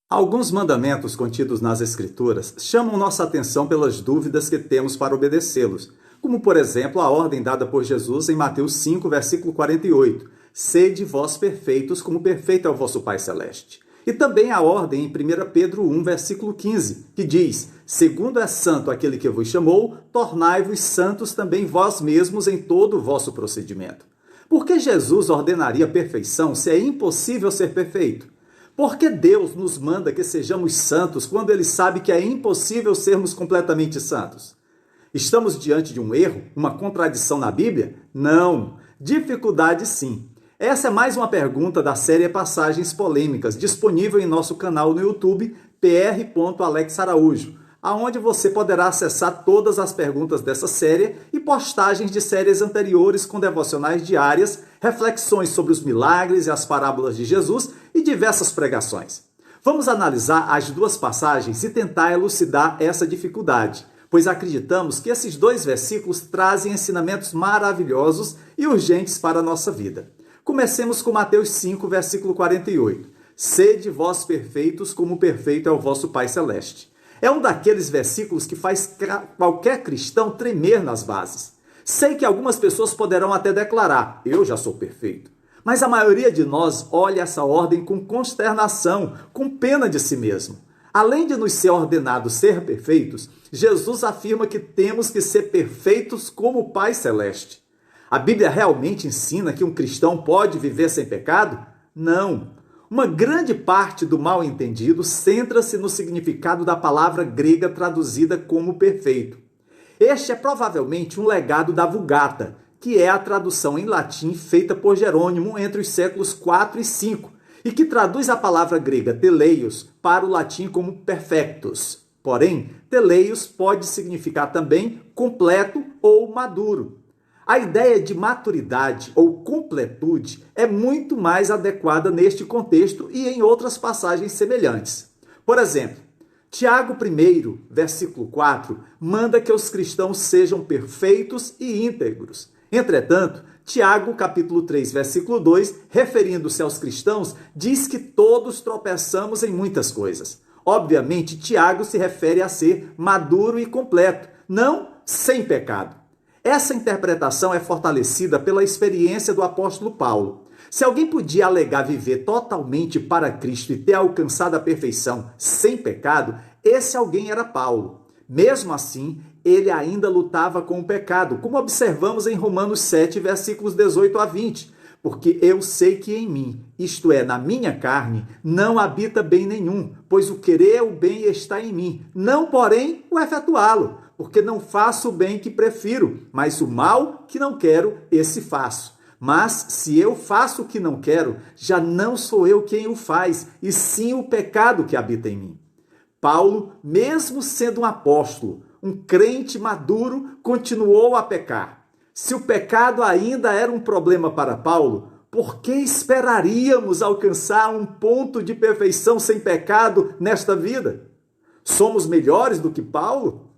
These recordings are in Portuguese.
Alguns mandamentos contidos nas Escrituras chamam nossa atenção pelas dúvidas que temos para obedecê-los, como, por exemplo, a ordem dada por Jesus em Mateus 5, versículo 48, sede vós perfeitos, como perfeito é o vosso Pai Celeste. E também a ordem em 1 Pedro 1, versículo 15, que diz, segundo é santo aquele que vos chamou, tornai-vos santos também vós mesmos em todo o vosso procedimento. Por que Jesus ordenaria perfeição se é impossível ser perfeito? Por que Deus nos manda que sejamos santos quando Ele sabe que é impossível sermos completamente santos? Estamos diante de um erro, uma contradição na Bíblia? Não. Dificuldade sim. Essa é mais uma pergunta da série Passagens Polêmicas, disponível em nosso canal no YouTube, pr.alexaraújo, aonde você poderá acessar todas as perguntas dessa série e postagens de séries anteriores com devocionais diárias, reflexões sobre os milagres e as parábolas de Jesus e diversas pregações. Vamos analisar as duas passagens e tentar elucidar essa dificuldade, pois acreditamos que esses dois versículos trazem ensinamentos maravilhosos e urgentes para a nossa vida. Comecemos com Mateus 5, versículo 48. Sede vós perfeitos, como perfeito é o vosso Pai Celeste. É um daqueles versículos que faz qualquer cristão tremer nas bases. Sei que algumas pessoas poderão até declarar, eu já sou perfeito. Mas a maioria de nós olha essa ordem com consternação, com pena de si mesmo. Além de nos ser ordenado ser perfeitos, Jesus afirma que temos que ser perfeitos como o Pai Celeste. A Bíblia realmente ensina que um cristão pode viver sem pecado? Não. Uma grande parte do mal-entendido centra-se no significado da palavra grega traduzida como perfeito. Este é provavelmente um legado da Vulgata, que é a tradução em latim feita por Jerônimo entre os séculos 4 e 5, e que traduz a palavra grega teleios para o latim como perfectus. Porém, teleios pode significar também completo ou maduro. A ideia de maturidade ou completude é muito mais adequada neste contexto e em outras passagens semelhantes. Por exemplo, Tiago 1, versículo 4, manda que os cristãos sejam perfeitos e íntegros. Entretanto, Tiago, capítulo 3, versículo 2, referindo-se aos cristãos, diz que todos tropeçamos em muitas coisas. Obviamente, Tiago se refere a ser maduro e completo, não sem pecado. Essa interpretação é fortalecida pela experiência do apóstolo Paulo. Se alguém podia alegar viver totalmente para Cristo e ter alcançado a perfeição sem pecado, esse alguém era Paulo. Mesmo assim, ele ainda lutava com o pecado, como observamos em Romanos 7, versículos 18 a 20. Porque eu sei que em mim, isto é, na minha carne, não habita bem nenhum, pois o querer o bem está em mim, não, porém, o efetuá-lo. Porque não faço o bem que prefiro, mas o mal que não quero, esse faço. Mas se eu faço o que não quero, já não sou eu quem o faz, e sim o pecado que habita em mim. Paulo, mesmo sendo um apóstolo, um crente maduro, continuou a pecar. Se o pecado ainda era um problema para Paulo, por que esperaríamos alcançar um ponto de perfeição sem pecado nesta vida? Somos melhores do que Paulo?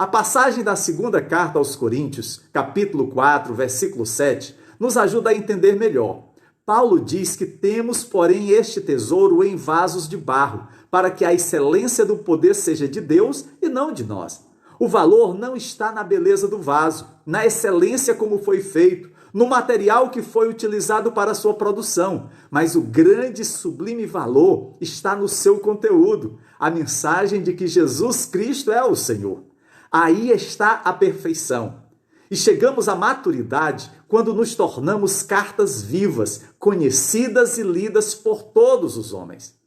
A passagem da segunda carta aos Coríntios, capítulo 4, versículo 7, nos ajuda a entender melhor. Paulo diz que temos, porém, este tesouro em vasos de barro, para que a excelência do poder seja de Deus e não de nós. O valor não está na beleza do vaso, na excelência como foi feito, no material que foi utilizado para a sua produção, mas o grande e sublime valor está no seu conteúdo, a mensagem de que Jesus Cristo é o Senhor. Aí está a perfeição. E chegamos à maturidade quando nos tornamos cartas vivas, conhecidas e lidas por todos os homens.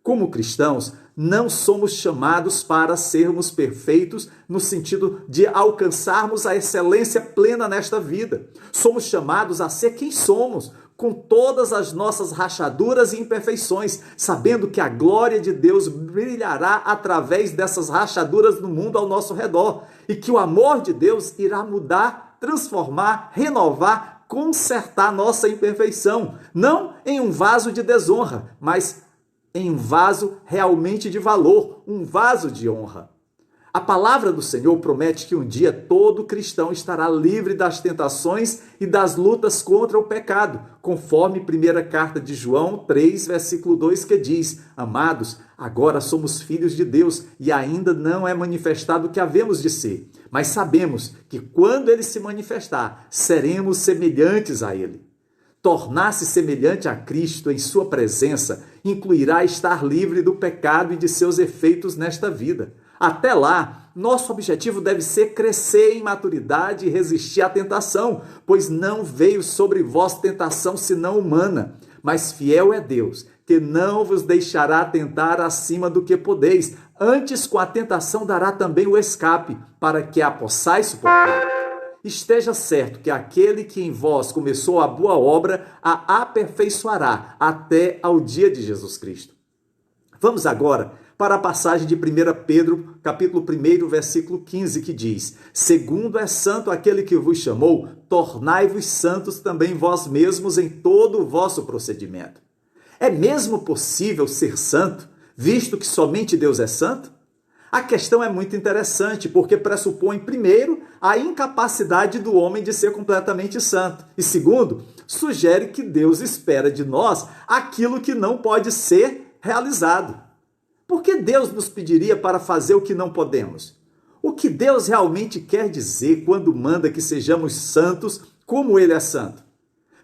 Como cristãos, não somos chamados para sermos perfeitos no sentido de alcançarmos a excelência plena nesta vida. Somos chamados a ser quem somos, com todas as nossas rachaduras e imperfeições, sabendo que a glória de Deus brilhará através dessas rachaduras no mundo ao nosso redor e que o amor de Deus irá mudar, transformar, renovar, consertar nossa imperfeição, não em um vaso de desonra, mas em um vaso realmente de valor, um vaso de honra. A palavra do Senhor promete que um dia todo cristão estará livre das tentações e das lutas contra o pecado, conforme 1ª carta de João 3, versículo 2, que diz: Amados, agora somos filhos de Deus e ainda não é manifestado o que havemos de ser, mas sabemos que quando ele se manifestar, seremos semelhantes a ele. Tornar-se semelhante a Cristo em sua presença incluirá estar livre do pecado e de seus efeitos nesta vida. Até lá, nosso objetivo deve ser crescer em maturidade e resistir à tentação, pois não veio sobre vós tentação senão humana, mas fiel é Deus, que não vos deixará tentar acima do que podeis, antes com a tentação dará também o escape, para que a possais suportar. Esteja certo que aquele que em vós começou a boa obra a aperfeiçoará até ao dia de Jesus Cristo. Vamos agora para a passagem de 1 Pedro, capítulo 1, versículo 15, que diz: Segundo é santo aquele que vos chamou, tornai-vos santos também vós mesmos em todo o vosso procedimento. É mesmo possível ser santo, visto que somente Deus é santo? A questão é muito interessante, porque pressupõe, primeiro, a incapacidade do homem de ser completamente santo. E segundo, sugere que Deus espera de nós aquilo que não pode ser realizado. Por que Deus nos pediria para fazer o que não podemos? O que Deus realmente quer dizer quando manda que sejamos santos como Ele é santo?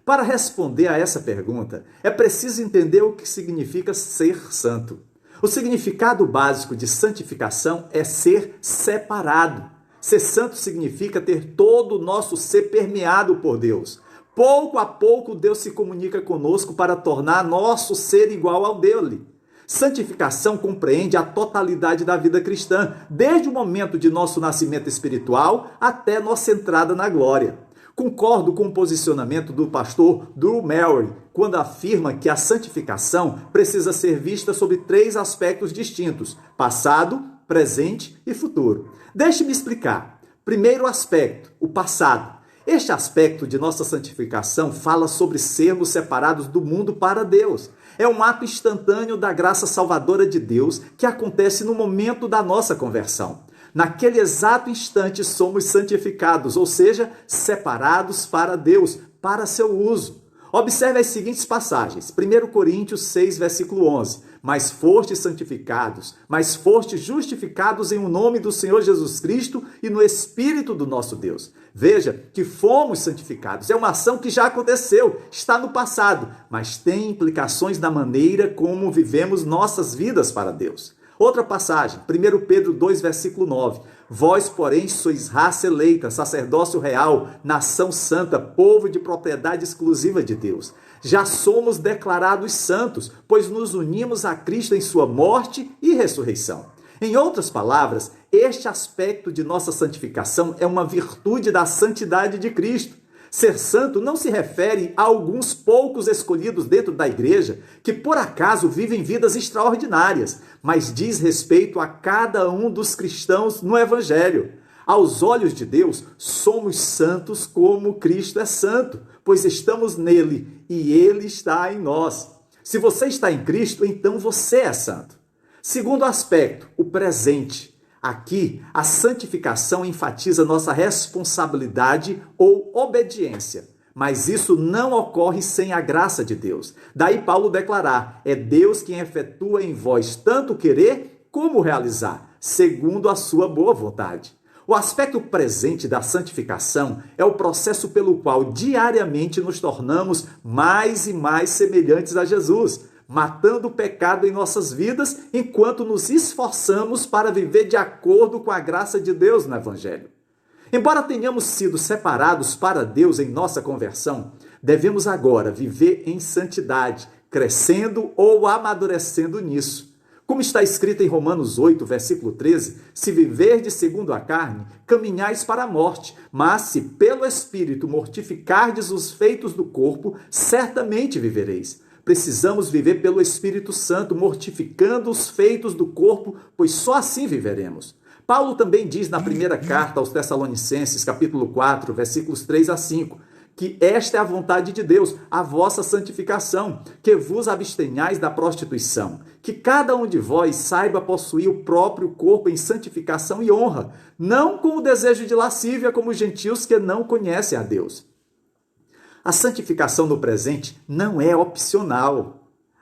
Para responder a essa pergunta, é preciso entender o que significa ser santo. O significado básico de santificação é ser separado. Ser santo significa ter todo o nosso ser permeado por Deus. Pouco a pouco, Deus se comunica conosco para tornar nosso ser igual ao dele. Santificação compreende a totalidade da vida cristã, desde o momento de nosso nascimento espiritual até nossa entrada na glória. Concordo com o posicionamento do pastor Drew Murray, quando afirma que a santificação precisa ser vista sob 3 aspectos distintos: passado, presente e futuro. Deixe-me explicar. Primeiro aspecto, o passado. Este aspecto de nossa santificação fala sobre sermos separados do mundo para Deus. É um ato instantâneo da graça salvadora de Deus que acontece no momento da nossa conversão. Naquele exato instante somos santificados, ou seja, separados para Deus, para seu uso. Observe as seguintes passagens. 1 Coríntios 6, versículo 11. Mas fostes santificados, mas fostes justificados em o nome do Senhor Jesus Cristo e no Espírito do nosso Deus. Veja que fomos santificados. É uma ação que já aconteceu, está no passado, mas tem implicações na maneira como vivemos nossas vidas para Deus. Outra passagem, 1 Pedro 2, versículo 9. Vós, porém, sois raça eleita, sacerdócio real, nação santa, povo de propriedade exclusiva de Deus. Já somos declarados santos, pois nos unimos a Cristo em sua morte e ressurreição. Em outras palavras, este aspecto de nossa santificação é uma virtude da santidade de Cristo. Ser santo não se refere a alguns poucos escolhidos dentro da igreja que por acaso vivem vidas extraordinárias, mas diz respeito a cada um dos cristãos no Evangelho. Aos olhos de Deus, somos santos como Cristo é santo, pois estamos nele e ele está em nós. Se você está em Cristo, então você é santo. Segundo aspecto, o presente. Aqui, a santificação enfatiza nossa responsabilidade ou obediência. Mas isso não ocorre sem a graça de Deus. Daí Paulo declarar: é Deus quem efetua em vós tanto querer como realizar, segundo a sua boa vontade. O aspecto presente da santificação é o processo pelo qual diariamente nos tornamos mais e mais semelhantes a Jesus, matando o pecado em nossas vidas enquanto nos esforçamos para viver de acordo com a graça de Deus no Evangelho. Embora tenhamos sido separados para Deus em nossa conversão, devemos agora viver em santidade, crescendo ou amadurecendo nisso. Como está escrito em Romanos 8, versículo 13, se viverdes segundo a carne, caminhais para a morte, mas se pelo Espírito mortificardes os feitos do corpo, certamente vivereis. Precisamos viver pelo Espírito Santo, mortificando os feitos do corpo, pois só assim viveremos. Paulo também diz na primeira carta aos Tessalonicenses, capítulo 4, versículos 3 a 5, que esta é a vontade de Deus, a vossa santificação, que vos abstenhais da prostituição, que cada um de vós saiba possuir o próprio corpo em santificação e honra, não com o desejo de lascívia como os gentios que não conhecem a Deus. A santificação no presente não é opcional.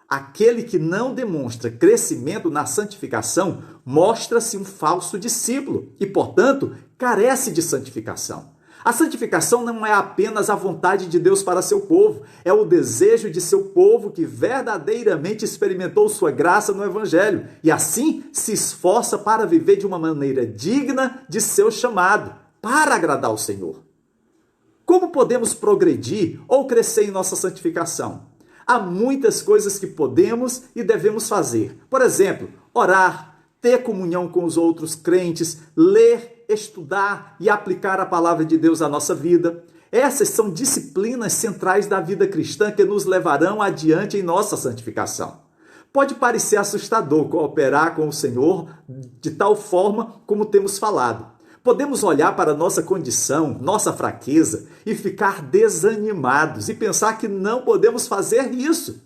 Aquele que não demonstra crescimento na santificação mostra-se um falso discípulo e, portanto, carece de santificação. A santificação não é apenas a vontade de Deus para seu povo, é o desejo de seu povo que verdadeiramente experimentou sua graça no Evangelho e assim se esforça para viver de uma maneira digna de seu chamado, para agradar ao Senhor. Como podemos progredir ou crescer em nossa santificação? Há muitas coisas que podemos e devemos fazer. Por exemplo, orar, ter comunhão com os outros crentes, ler, estudar e aplicar a palavra de Deus à nossa vida. Essas são disciplinas centrais da vida cristã que nos levarão adiante em nossa santificação. Pode parecer assustador cooperar com o Senhor de tal forma como temos falado. Podemos olhar para nossa condição, nossa fraqueza e ficar desanimados e pensar que não podemos fazer isso.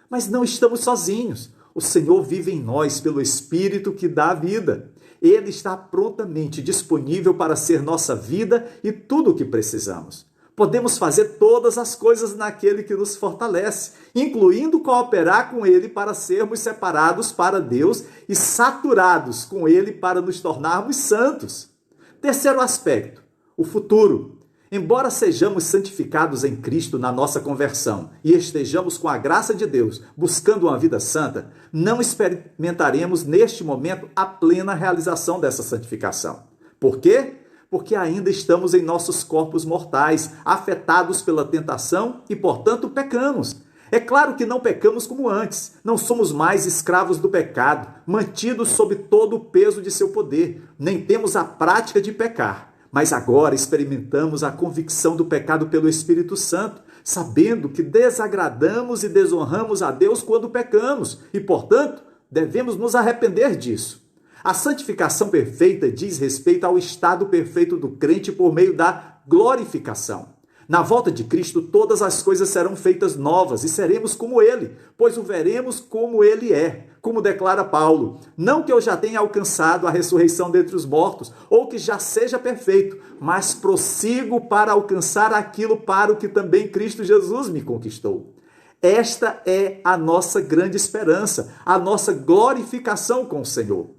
Mas não estamos sozinhos. O Senhor vive em nós pelo Espírito que dá a vida. Ele está prontamente disponível para ser nossa vida e tudo o que precisamos. Podemos fazer todas as coisas naquele que nos fortalece, incluindo cooperar com Ele para sermos separados para Deus e saturados com Ele para nos tornarmos santos. Terceiro aspecto, o futuro. Embora sejamos santificados em Cristo na nossa conversão e estejamos com a graça de Deus buscando uma vida santa, não experimentaremos neste momento a plena realização dessa santificação. Por quê? Porque ainda estamos em nossos corpos mortais, afetados pela tentação e, portanto, pecamos. É claro que não pecamos como antes, não somos mais escravos do pecado, mantidos sob todo o peso de seu poder, nem temos a prática de pecar. Mas agora experimentamos a convicção do pecado pelo Espírito Santo, sabendo que desagradamos e desonramos a Deus quando pecamos e, portanto, devemos nos arrepender disso. A santificação perfeita diz respeito ao estado perfeito do crente por meio da glorificação. Na volta de Cristo, todas as coisas serão feitas novas e seremos como Ele, pois o veremos como Ele é. Como declara Paulo, não que eu já tenha alcançado a ressurreição dentre os mortos, ou que já seja perfeito, mas prossigo para alcançar aquilo para o que também Cristo Jesus me conquistou. Esta é a nossa grande esperança, a nossa glorificação com o Senhor.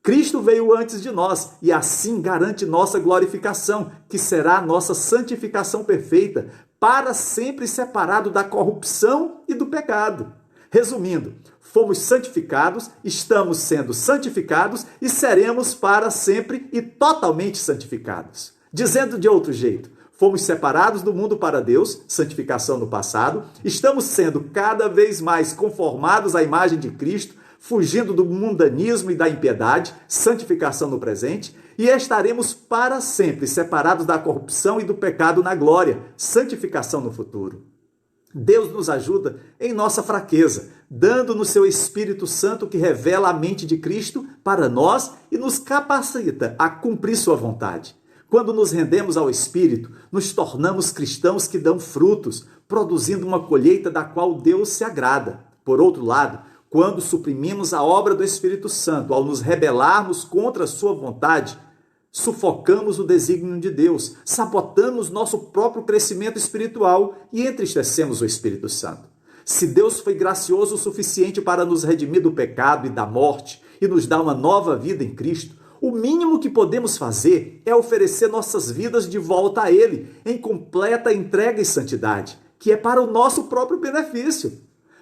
Cristo veio antes de nós e assim garante nossa glorificação, que será a nossa santificação perfeita, para sempre separado da corrupção e do pecado. Resumindo, fomos santificados, estamos sendo santificados e seremos para sempre e totalmente santificados. Dizendo de outro jeito, fomos separados do mundo para Deus, santificação no passado, estamos sendo cada vez mais conformados à imagem de Cristo, fugindo do mundanismo e da impiedade, santificação no presente, e estaremos para sempre separados da corrupção e do pecado na glória, santificação no futuro. Deus nos ajuda em nossa fraqueza, dando-nos seu Espírito Santo que revela a mente de Cristo para nós e nos capacita a cumprir sua vontade. Quando nos rendemos ao Espírito, nos tornamos cristãos que dão frutos, produzindo uma colheita da qual Deus se agrada. Por outro lado, quando suprimimos a obra do Espírito Santo ao nos rebelarmos contra a sua vontade, sufocamos o desígnio de Deus, sabotamos nosso próprio crescimento espiritual e entristecemos o Espírito Santo. Se Deus foi gracioso o suficiente para nos redimir do pecado e da morte e nos dar uma nova vida em Cristo, o mínimo que podemos fazer é oferecer nossas vidas de volta a Ele, em completa entrega e santidade, que é para o nosso próprio benefício.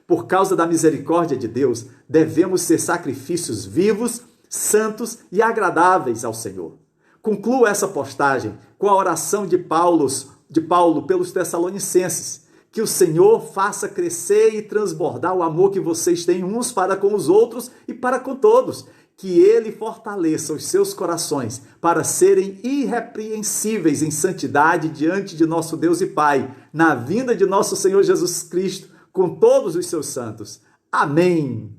Por causa da misericórdia de Deus, devemos ser sacrifícios vivos, santos e agradáveis ao Senhor. Concluo essa postagem com a oração de Paulo pelos Tessalonicenses. Que o Senhor faça crescer e transbordar o amor que vocês têm uns para com os outros e para com todos. Que Ele fortaleça os seus corações para serem irrepreensíveis em santidade diante de nosso Deus e Pai, na vinda de nosso Senhor Jesus Cristo, com todos os seus santos. Amém.